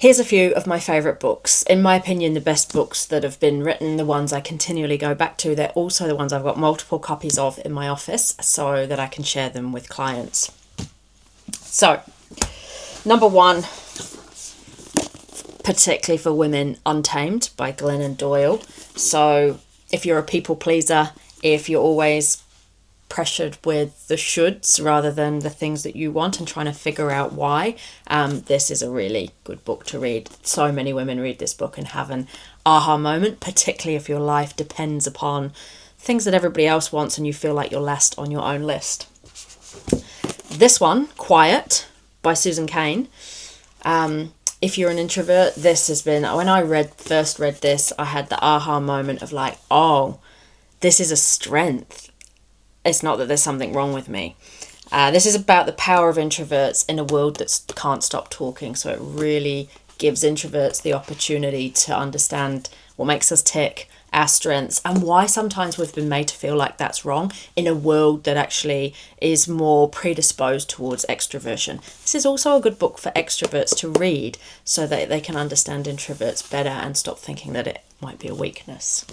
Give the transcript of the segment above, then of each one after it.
Here's a few of my favourite books. In my opinion, the best books that have been written, the ones I continually go back to. They're also the ones I've got multiple copies of in my office so that I can share them with clients. So, number one, particularly for women, Untamed by Glennon Doyle. So if you're a people pleaser, if you're always pressured with the shoulds rather than the things that you want and trying to figure out why, this is a really good book to read. So many women read this book and have an aha moment, particularly if your life depends upon things that everybody else wants and you feel like you're last on your own list. This one, Quiet by Susan Cain. If you're an introvert, this has been, when I first read this, I had the aha moment of like, oh, this is a strength. It's not that there's something wrong with me. This is about the power of introverts in a world that can't stop talking. So it really gives introverts the opportunity to understand what makes us tick, our strengths, and why sometimes we've been made to feel like that's wrong in a world that actually is more predisposed towards extroversion. This is also a good book for extroverts to read so that they can understand introverts better and stop thinking that it might be a weakness.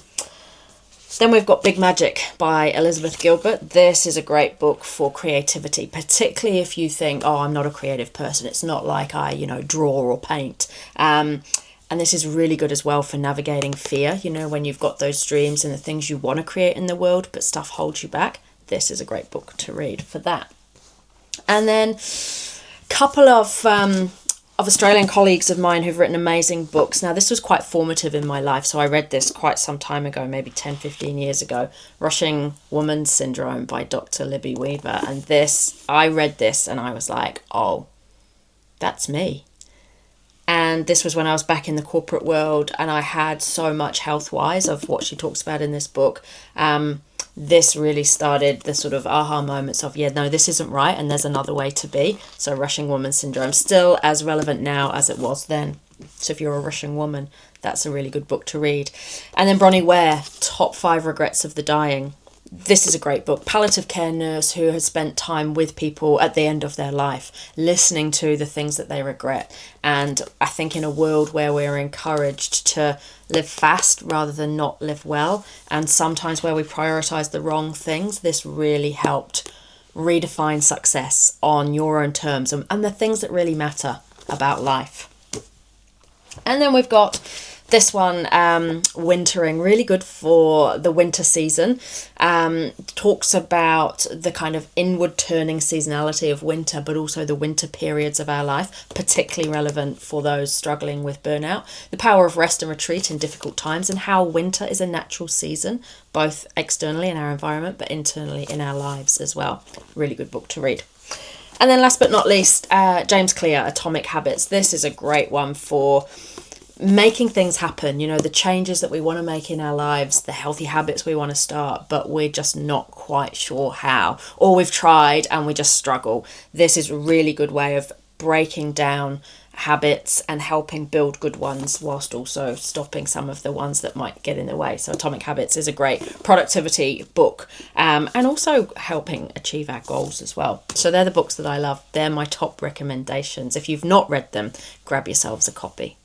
Then we've got Big Magic by Elizabeth Gilbert. This is a great book for creativity, particularly if you think, oh, I'm not a creative person. It's not like I, draw or paint. And this is really good as well for navigating fear. When you've got those dreams and the things you want to create in the world, but stuff holds you back. This is a great book to read for that. And then a couple of Australian colleagues of mine who've written amazing books. Now, this was quite formative in my life, so I read this quite some time ago, maybe 10, 15 years ago, Rushing Woman Syndrome by Dr. Libby Weaver. And I read this and I was like, oh, that's me. And this was when I was back in the corporate world and I had so much health-wise of what she talks about in this book. This really started the sort of aha moments of, this isn't right and there's another way to be. So Rushing Woman Syndrome, still as relevant now as it was then. So if you're a rushing woman, that's a really good book to read. And then Bronnie Ware, Top 5 Regrets of the Dying. This is a great book. Palliative care nurse who has spent time with people at the end of their life, listening to the things that they regret. And I think in a world where we're encouraged to live fast rather than not live well, and sometimes where we prioritise the wrong things, this really helped redefine success on your own terms and the things that really matter about life. And then we've got this one, Wintering, really good for the winter season. Talks about the kind of inward turning seasonality of winter, but also the winter periods of our life, particularly relevant for those struggling with burnout. The power of rest and retreat in difficult times, and how winter is a natural season, both externally in our environment, but internally in our lives as well. Really good book to read. And then last but not least, James Clear, Atomic Habits. This is a great one for making things happen, the changes that we want to make in our lives, the healthy habits we want to start, but we're just not quite sure how, or we've tried and we just struggle. This is a really good way of breaking down habits and helping build good ones whilst also stopping some of the ones that might get in the way. So Atomic Habits is a great productivity book, and also helping achieve our goals as well. So they're the books that I love. They're my top recommendations. If you've not read them, grab yourselves a copy.